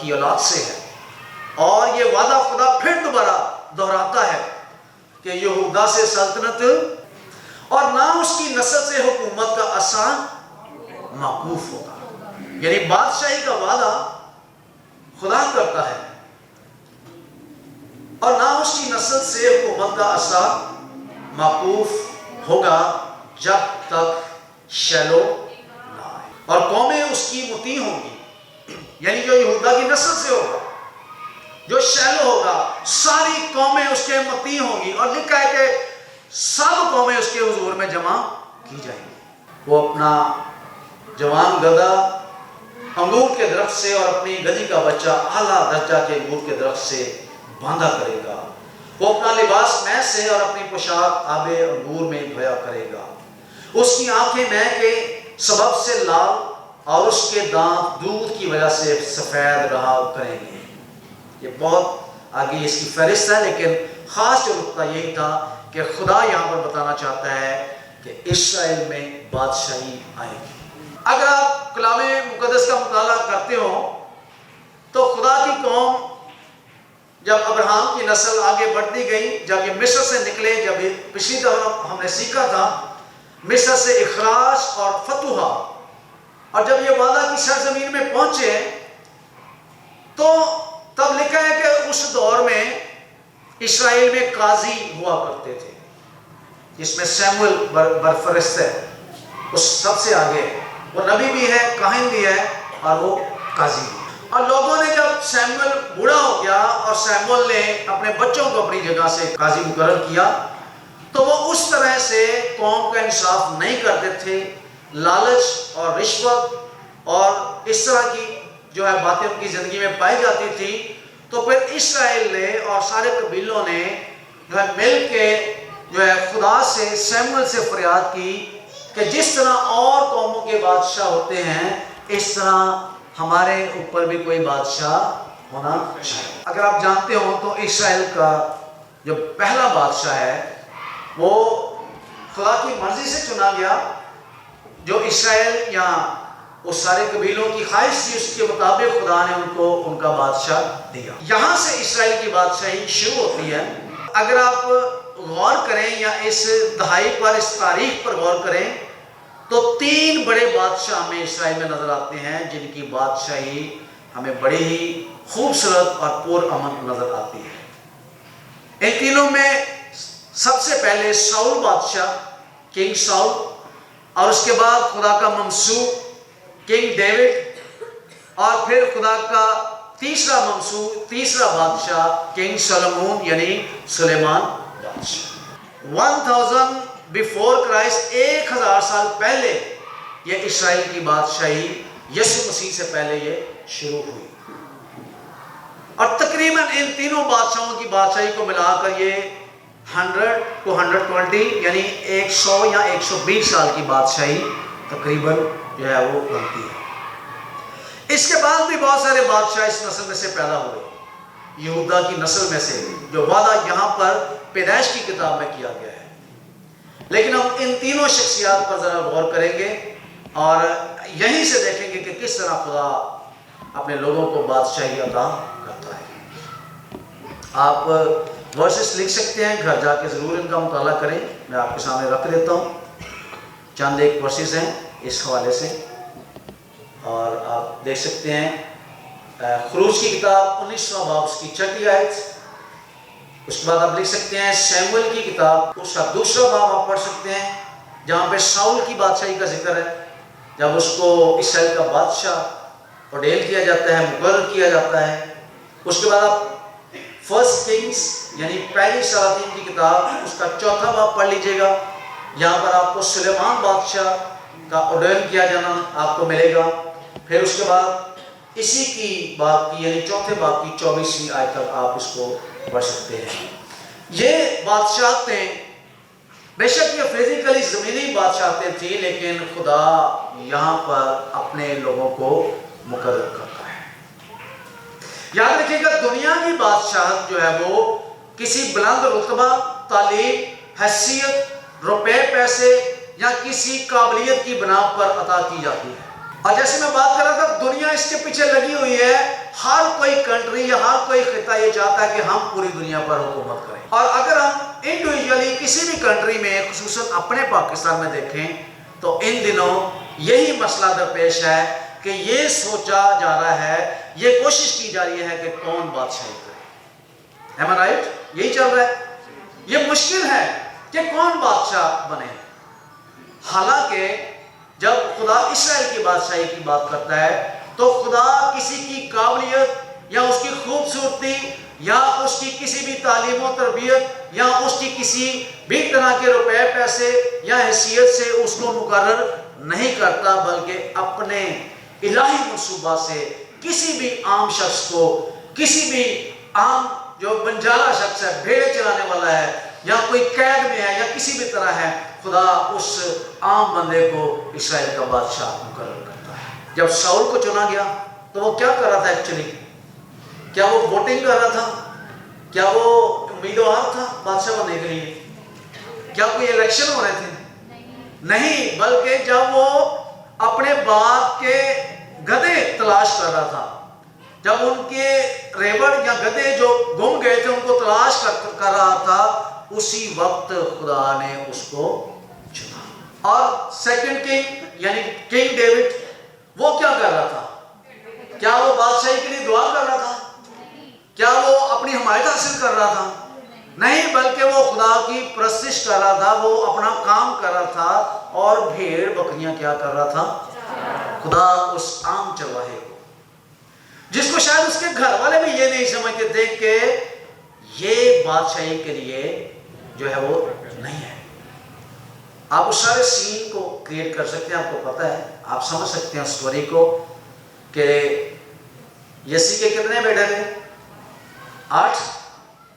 کی اولاد سے ہے، اور یہ وعدہ خدا پھر دوبارہ دہراتا ہے کہ یہودا سے سلطنت اور نہ اس کی نسل سے حکومت کا اثر موقوف ہوگا۔ یعنی بادشاہی کا وعدہ خدا کرتا ہے، اور نہ اس کی نسل سے حکومت کا اثر موقوف ہوگا جب تک شیلو نہ آئے، اور قومیں اس کی مطیع ہوں گی۔ یعنی جو یہودا کی نسل سے ہوگا، جو شیلو ہوگا، ساری قومیں اس کے مطیع ہوں گی، اور لکھا ہے کہ سب قومیں اس کے حضور میں جمع کی جائیں گی۔ وہ اپنا جوان گدھا انگور کے درخت سے اور اپنی گدھی کا بچہ اعلیٰ درجہ کے انگور کے درخت سے باندھا کرے گا۔ وہ اپنا لباس مے سے اور اپنی پوشاک آب انگور میں دھویا کرے گا۔ اس کی آنکھیں مے کے سبب سے لال اور اس کے دانت دودھ کی وجہ سے سفید رہا کریں گے۔ یہ بہت آگے اس کی فہرست ہے، لیکن خاص جو نقطہ یہی تھا کہ خدا یہاں پر بتانا چاہتا ہے کہ اسرائیل میں بادشاہی آئے گی۔ اگر آپ کلام مقدس کا مطالعہ کرتے ہو تو خدا کی قوم جب ابراہیم کی نسل آگے بڑھتی گئی، جب یہ مصر سے نکلے، جب یہ پچھلی دفعہ ہم نے سیکھا تھا مصر سے اخراج اور فتوحا، اور جب یہ وعدہ کی سرزمین میں پہنچے تو تب لکھا ہے کہ اس دور میں اسرائیل میں قاضی ہوا کرتے تھے، جس میں سیموئل برفرست ہے، اس سب سے آگے وہ نبی بھی ہے، کاہن بھی ہے، اور وہ قاضی بھی۔ اور لوگوں نے جب سیموئل بوڑھا ہو گیا اور سیموئل نے اپنے بچوں کو اپنی جگہ سے قاضی مقرر کیا، تو وہ اس طرح سے قوم کا انصاف نہیں کرتے تھے، لالچ اور رشوت اور اس طرح کی جو ہے باتیں ان کی زندگی میں پائی جاتی تھی۔ تو پھر اسرائیل نے اور سارے قبیلوں نے جو ہے مل کے جو ہے خدا سے سیموئل سے فریاد کی کہ جس طرح اور قوموں کے بادشاہ ہوتے ہیں اس طرح ہمارے اوپر بھی کوئی بادشاہ ہونا چاہیے۔ اگر آپ جانتے ہو تو اسرائیل کا جو پہلا بادشاہ ہے وہ خدا کی مرضی سے چنا گیا، جو اسرائیل یا اس سارے قبیلوں کی خواہش تھی، اس کے مطابق خدا نے ان کو ان کا بادشاہ دیا۔ یہاں سے اسرائیل کی بادشاہی شروع ہوتی ہے۔ اگر آپ غور کریں یا اس دہائی پر، اس تاریخ پر غور کریں تو 3 بڑے بادشاہ ہمیں اسرائیل میں نظر آتے ہیں جن کی بادشاہی ہمیں بڑی ہی خوبصورت اور پرامن نظر آتی ہے۔ ان تینوں میں سب سے پہلے ساؤل بادشاہ، کنگ ساؤل، اور اس کے بعد خدا کا ممسوح کنگ ڈیوڈ، اور پھر خدا کا تیسرا بادشاہ کنگ سلمون یعنی سلیمان بادشاہ۔ 1000 بیفور کرائسٹ، 1000 سال پہلے یہ اسرائیل کی بادشاہی یسوع مسیح سے پہلے یہ شروع ہوئی، اور تقریباً ان تینوں بادشاہوں کی بادشاہی کو ملا کر یہ 100 to 120 یعنی 100 یا 120 سال کی بادشاہی تقریباً جو ہے وہ بنتی ہے۔ اس کے بعد بھی بہت سارے بادشاہ اس نسل میں سے پیدا ہوئے، یہودا کی نسل میں سے، جو وعدہ یہاں پر پیدائش کی کتاب میں کیا گیا ہے۔ لیکن ہم ان تینوں شخصیات پر ذرا غور کریں گے اور یہیں سے دیکھیں گے کہ کس طرح خدا اپنے لوگوں کو بادشاہی عطا کرتا ہے۔ آپ ورسز لکھ سکتے ہیں، گھر جا کے ضرور ان کا مطالعہ کریں، میں آپ کے سامنے رکھ دیتا ہوں۔ چند ایک ورسز ہیں اس حوالے سے، اور آپ دیکھ سکتے ہیں خروج کی کتاب 19واں باب اس کی 6 آیت۔ اس کے بعد آپ لکھ سکتے ہیں سیموئل کی کتاب اس کا 2واں باب آپ پڑھ سکتے ہیں، جہاں پہ ساؤل کی بادشاہی کا ذکر ہے، جب اس کو اسرائیل کا بادشاہ اورڈیل کیا جاتا ہے، مقرر کیا جاتا ہے۔ اس کے بعد آپ فرسٹ کنگز یعنی پہلی سلاطین کی کتاب اس کا 4واں باب پڑھ لیجئے گا، یہاں پر آپ کو سلیمان بادشاہ کا اورڈیل کیا جانا آپ کو ملے گا۔ پھر اس کے بعد اسی کی باب کی یعنی 4 باب کی 24ویں آیت تک آپ اس کو پڑھ سکتے ہیں۔ یہ بادشاہتیں بے شک یہ فزیکلی زمینی بادشاہتیں تھیں، لیکن خدا یہاں پر اپنے لوگوں کو مقرر کرتا ہے۔ یاد رکھیے گا دنیا کی بادشاہت جو ہے وہ کسی بلند رتبہ، تعلیم، حیثیت، روپے پیسے یا کسی قابلیت کی بنا پر عطا کی جاتی ہے۔ اور جیسے میں بات کر رہا تھا دنیا اس کے پیچھے لگی ہوئی ہے، ہر کوئی کنٹری یا ہر کوئی خطہ یہ چاہتا ہے کہ ہم پوری دنیا پر حکومت کریں. اور اگر ہم انڈیویجولی کسی بھی کنٹری میں خصوصاً اپنے پاکستان میں دیکھیں تو ان دنوں یہی مسئلہ درپیش ہے کہ یہ سوچا جا رہا ہے، یہ کوشش کی جا رہی ہے کہ کون بادشاہی کرے. am I right؟ یہی چل رہا ہے. یہ مشکل ہے کہ کون بادشاہ بنے. حالانکہ جب خدا اسرائیل کی بادشاہی کی بات کرتا ہے تو خدا کسی کی قابلیت یا اس کی خوبصورتی یا اس کی کسی بھی تعلیم و تربیت یا اس کی کسی بھی طرح کے روپے پیسے یا حیثیت سے اس کو مقرر نہیں کرتا، بلکہ اپنے الہی منصوبہ سے کسی بھی عام شخص کو، کسی بھی عام جو بنجارا شخص ہے، بھیڑ چلانے والا ہے یا کوئی قید میں ہے یا کسی بھی طرح ہے، خدا اس عام بندے کو اسرائیل کا بادشاہ مقرر کرتا ہے. جب شاؤل کو چنا گیا تو وہ کیا کر رہا تھا ایکچولی؟ کیا وہ ووٹنگ کر رہا تھا؟ کیا وہ امیدوار تھا بادشاہ بننے کے لیے؟ کیا کوئی الیکشن ہو رہے تھے؟ نہیں، بلکہ جب وہ اپنے باپ کے گدھے تلاش کر رہا تھا، جب ان کے ریوڑ یا گدھے جو گم گئے تھے ان کو تلاش کر رہا تھا، اسی وقت خدا نے اس کو چنا. اور سیکنڈ کنگ یعنی کنگ ڈیوڈ وہ کیا کر رہا تھا؟ کیا وہ بادشاہی کے لیے دعا کر رہا تھا؟ کیا وہ اپنی حمایت حاصل کر رہا تھا؟ نہیں، بلکہ وہ خدا کی پرستش کر رہا تھا، وہ اپنا کام کر رہا تھا اور بھیڑ بکریاں کیا کر رہا تھا؟ خدا اس عام چرواہے کو، جس کو شاید اس کے گھر والے بھی یہ نہیں سمجھتے تھے کہ یہ بادشاہی کے لیے جو ہے وہ نہیں ہے. آپ اس سارے سین کو کریٹ کر سکتے ہیں، آپ کو پتہ ہے، آپ سمجھ سکتے ہیں سٹوری کو کہ یسی کے کتنے بیٹے تھے؟ 8.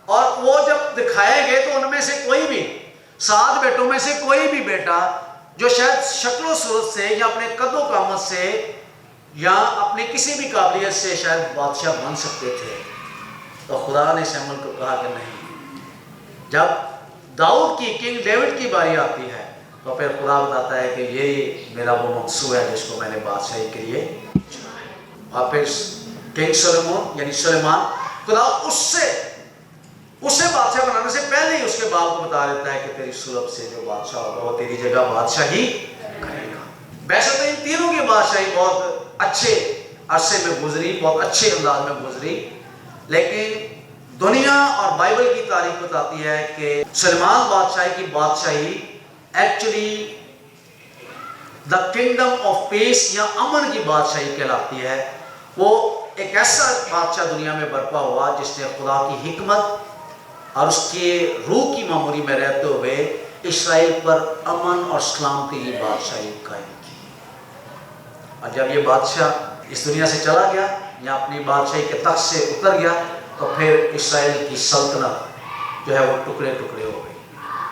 اور وہ جب دکھائے گئے تو ان میں سے کوئی بھی 7 بیٹوں میں سے کوئی بھی بیٹا جو شاید شکل و صورت سے یا اپنے قد و قامت سے یا اپنی کسی بھی قابلیت سے شاید بادشاہ بن سکتے تھے، تو خدا نے سیموئیل کو کہا کہ نہیں. جب داؤد کی، کنگ ڈیوڈ کی باری آتی ہے تو پھر خدا بتاتا ہے کہ یہ میرا وہ منصوبہ ہے جس کو میں نے بادشاہی کے لیے چنا ہے. اور پھر کنگ سلیمان یعنی سلیمان، خدا اسے بادشاہ بنانے سے پہلے ہی اس کے باپ کو بتا دیتا ہے کہ تیری سلب سے جو بادشاہ ہوگا وہ تیری جگہ بادشاہی کرے گا. ویسے تو ان تینوں کی بادشاہی بہت اچھے عرصے میں گزری، بہت اچھے انداز میں گزری، لیکن دنیا اور بائبل کی تاریخ بتاتی ہے کہ سلیمان بادشاہی کی بادشاہی actually the kingdom of peace یا امن کی بادشاہی کہلاتی ہے. وہ ایک ایسا بادشاہ دنیا میں برپا ہوا جس نے خدا کی حکمت اور اس کے روح کی معموری میں رہتے ہوئے اسرائیل پر امن اور سلامتی کی بادشاہی قائم کی. اور جب یہ بادشاہ اس دنیا سے چلا گیا یا اپنی بادشاہی کے تخت سے اتر گیا تو پھر اسرائیل کی سلطنت جو ہے وہ ٹکڑے ٹکڑے ہو گئی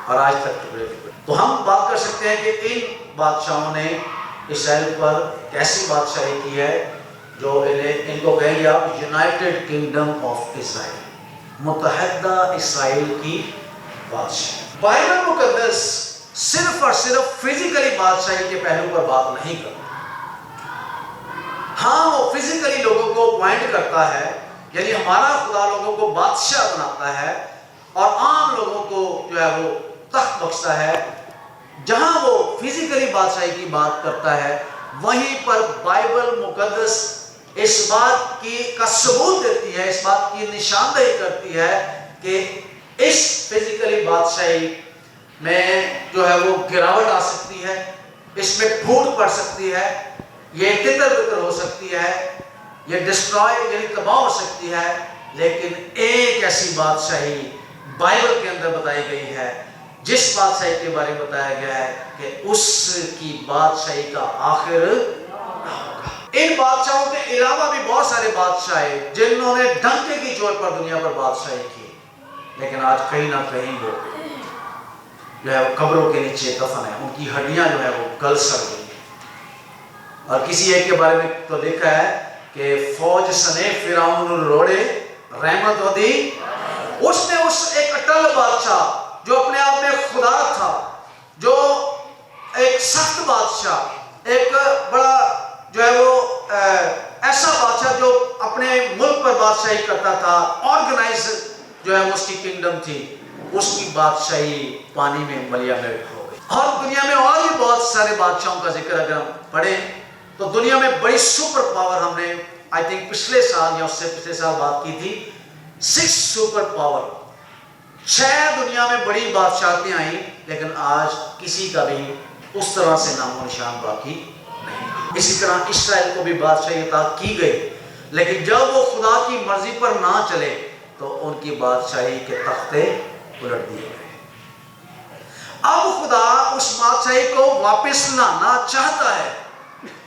اور آج تک ٹکڑے ٹکڑے. تو ہم بات کر سکتے ہیں کہ ان بادشاہوں نے اسرائیل پر کیسی بادشاہی کی ہے جو ان کو کہیں گے آپ یونائٹڈ کنگڈم آف اسرائیل، متحدہ اسرائیل کی بادشاہی. بائبل مقدس صرف اور صرف فزیکلی بادشاہی کے پہلو پر بات نہیں کرتا. ہاں وہ فزیکلی لوگوں کو پوائنٹ کرتا ہے، یعنی ہمارا خدا لوگوں کو بادشاہ بناتا ہے اور عام لوگوں کو جو ہے وہ تخت بخشتا ہے. جہاں وہ فزیکلی بادشاہی کی بات کرتا ہے وہیں پر بائبل مقدس اس بات کی کا ثبوت دیتی ہے، اس بات کی نشاندہی کرتی ہے کہ اس فزیکلی بادشاہی میں جو ہے وہ گراوٹ آ سکتی ہے، اس میں پھوٹ پڑ سکتی ہے، یہ تتر بتر ہو سکتی ہے، یہ ڈسٹرائے یعنی تباہ ہو سکتی ہے، لیکن ایک ایسی بادشاہی بائبل کے اندر بتائی گئی ہے جس بادشاہی کے بارے میں بتایا گیا ہے کہ اس کی بادشاہی کا آخر نہ ہوگا. ان بادشاہوں کے علاوہ بھی بہت سارے بادشاہ جنہوں نے ڈنکے کی چوٹ پر دنیا پر بادشاہی کی، لیکن آج کہیں نہ کہیں وہ جو ہے وہ قبروں کے نیچے دفن ہے، ان کی ہڈیاں جو ہے وہ گل سڑ گئی. اور کسی ایک کے بارے میں تو لکھا ہے کہ فوج سنے فرعون روڑے رحمت و دی. اس نے اس ایک اٹل بادشاہ جو اپنے آپ میں خدا تھا، جو ایک سخت بادشاہ، ایک بڑا جو ہے وہ ایسا بادشاہ جو اپنے ملک پر بادشاہی کرتا تھا، آرگنائز جو ہے وہ اس کی کنگڈم تھی، اس کی بادشاہی پانی میں ملیا میٹ ہو گئی۔ اور دنیا میں اور بھی بہت سارے بادشاہوں کا ذکر اگر ہم پڑھیں تو دنیا میں بڑی سپر پاور، ہم نے آئی تھنک پچھلے سال یا اس سے پچھلے سال بات کی تھی، 6 سپر پاور، 6 دنیا میں بڑی بادشاہتیں آئیں، لیکن آج کسی کا بھی اس طرح سے نام و نشان باقی نہیں۔ اسی طرح اسرائیل کو بھی بادشاہی عطا کی گئی، لیکن جب وہ خدا کی مرضی پر نہ چلے تو ان کی بادشاہی کے تختے الٹ دیے گئے۔ اب خدا اس بادشاہی کو واپس لانا چاہتا ہے،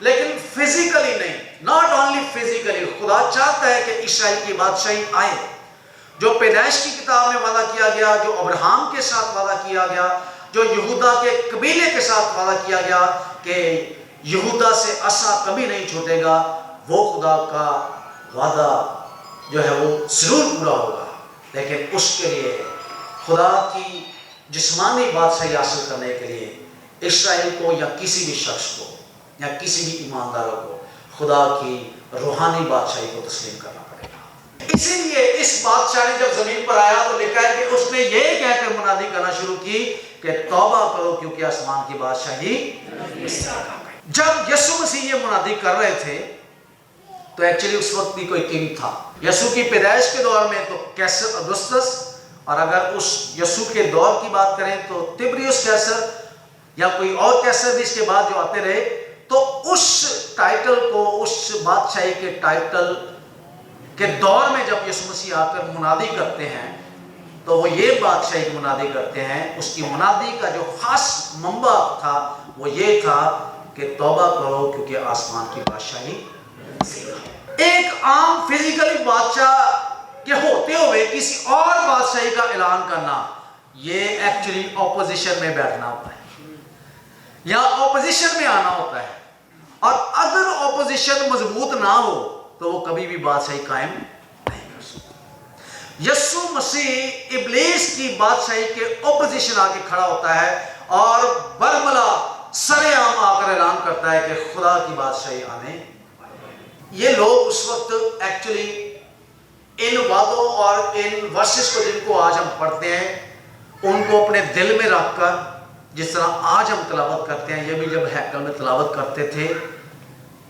لیکن فزیکلی نہیں، ناٹ اونلی فزیکلی، خدا چاہتا ہے کہ اسرائیل کی بادشاہی آئے۔ جو پیدائش کی کتاب میں وعدہ کیا گیا، جو ابراہیم کے ساتھ وعدہ کیا گیا، جو یہودا کے قبیلے کے ساتھ وعدہ کیا گیا کہ یہودا سے عصا کبھی نہیں چھوٹے گا، وہ خدا کا وعدہ جو ہے وہ ضرور پورا ہوگا، لیکن اس کے لیے خدا کی جسمانی بادشاہی حاصل کرنے کے لیے اسرائیل کو یا کسی بھی شخص کو یا کسی بھی ایمانداروں کو خدا کی روحانی بادشاہی کو تسلیم کرنا پڑے گا۔ اسی لیے اس بادشاہ نے جب زمین پر آیا تو لکھا ہے کہ اس نے یہ کہہ کر منادی کرنا شروع کی کہ توبہ کرو کیونکہ آسمان کی بادشاہی۔ جب یسوع مسیح یہ منادی کر رہے تھے تو ایکچولی اس وقت بھی کوئی کنگ تھا۔ یسوع کی پیدائش کے دور میں تو کیسر اگسطس، اور اگر اس یسوع کے دور کی بات کریں تو تبریوس کیسر یا کوئی اور کیسر بھی اس کے بعد جو آتے رہے، تو اس ٹائٹل کو، اس بادشاہی کے ٹائٹل کے دور میں جب یسوع مسیح آ کر منادی کرتے ہیں تو وہ یہ بادشاہی کی منادی کرتے ہیں۔ اس کی منادی کا جو خاص منبع تھا وہ یہ تھا کہ توبہ کرو کیونکہ آسمان کی بادشاہی۔ ایک عام فزیکلی بادشاہ کے ہوتے ہوئے کسی اور بادشاہی کا اعلان کرنا، یہ ایکچولی اپوزیشن میں بیٹھنا ہوتا ہے یا اپوزیشن میں آنا ہوتا ہے، اور اگر اپوزیشن مضبوط نہ ہو تو وہ کبھی بھی بادشاہی قائم نہیں کر سکتا۔ یسوع مسیح ابلیس کی بادشاہی کے اپوزیشن آ کے کھڑا ہوتا ہے اور برملا سرے عام آ کر اعلان کرتا ہے کہ خدا کی بادشاہی آنے۔ یہ لوگ اس وقت ایکچولی ان وعدوں اور ان ورسز کو جن کو آج ہم پڑھتے ہیں ان کو اپنے دل میں رکھ کر، جس طرح آج ہم تلاوت کرتے ہیں، یہ بھی جب ہیکل میں تلاوت کرتے تھے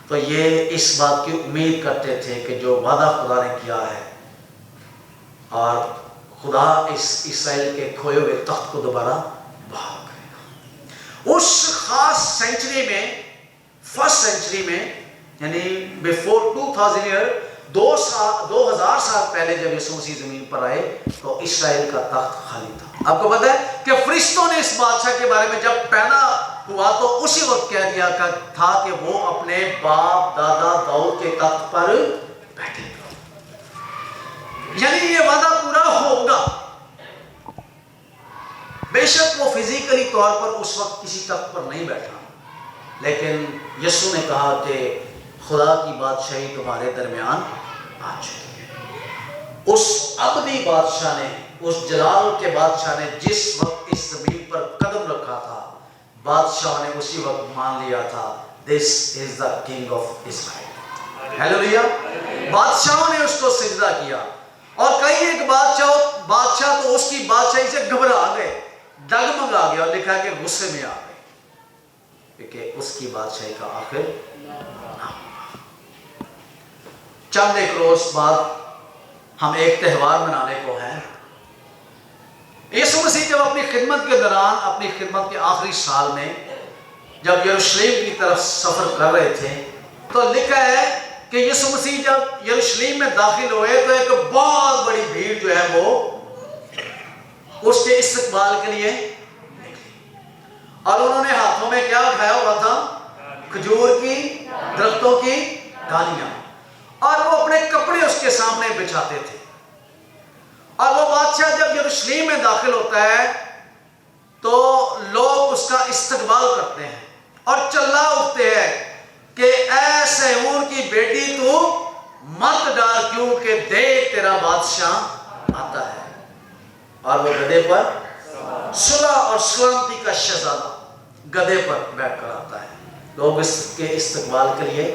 تو یہ اس بات کی امید کرتے تھے کہ جو وعدہ خدا نے کیا ہے اور خدا اس اسرائیل کے کھوئے ہوئے تخت کو دوبارہ بحال کرے گا۔ اس خاص سینچری میں، فرسٹ سینچری میں، یعنی بیفور 2000 ایئر، 2000 سال پہلے جب یسوع مسیح زمین پر آئے تو اسرائیل کا تخت خالی تھا۔ آپ کو پتہ ہے کہ فرشتوں نے اس بادشاہ کے بارے میں جب پیدا ہوا تو اسی وقت کہہ دیا تھا کہ وہ اپنے باپ دادا داؤد کے تخت پر بیٹھے گا، یعنی یہ وعدہ پورا ہوگا۔ بے شک وہ فزیکلی طور پر اس وقت کسی تخت پر نہیں بیٹھا، لیکن یسوع نے کہا کہ خدا کی بادشاہی تمہارے درمیان آ چکی ہے۔ اس ابدی بادشاہ نے، اس جلال کے بادشاہ نے جس وقت اس زمین پر قدم رکھا تھا، بادشاہ نے اسی وقت مان لیا تھا this is the king of Israel۔ ہیلویا! بادشاہوں نے اس کو سجدہ کیا، اور کئی ایک بادشاہ تو اس کی بادشاہی سے گھبرا گئے، ڈگمگا گیا، اور لکھا کہ غصے میں آ گئے کیونکہ اس کی بادشاہی کا آخر نہ۔ چند ایک روز بعد ہم ایک تہوار منانے کو ہیں۔ یسوع مسیح جب اپنی خدمت کے دوران، اپنی خدمت کے آخری سال میں جب یروشلم کی طرف سفر کر رہے تھے تو لکھا ہے کہ یسوع مسیح جب یروشلم میں داخل ہوئے تو ایک بہت بڑی بھیڑ جو ہے وہ اس کے استقبال کے لیے نکلی، اور انہوں نے ہاتھوں میں کیا اٹھایا ہوا تھا؟ کھجور کی درختوں کی ڈالیاں، اور وہ اپنے کپڑے اس کے سامنے بچھاتے تھے۔ اور وہ بادشاہ جب یروشلم میں داخل ہوتا ہے تو لوگ اس کا استقبال کرتے ہیں اور چلا اٹھتے ہیں کہ اے صہیون کی بیٹی تو مت ڈر، کیونکہ دیکھ تیرا بادشاہ آتا ہے، اور وہ گدھے پر صلح اور سلامتی کا شہزادہ گدھے پر بیٹھ کر آتا ہے۔ لوگ اس کے استقبال کے لیے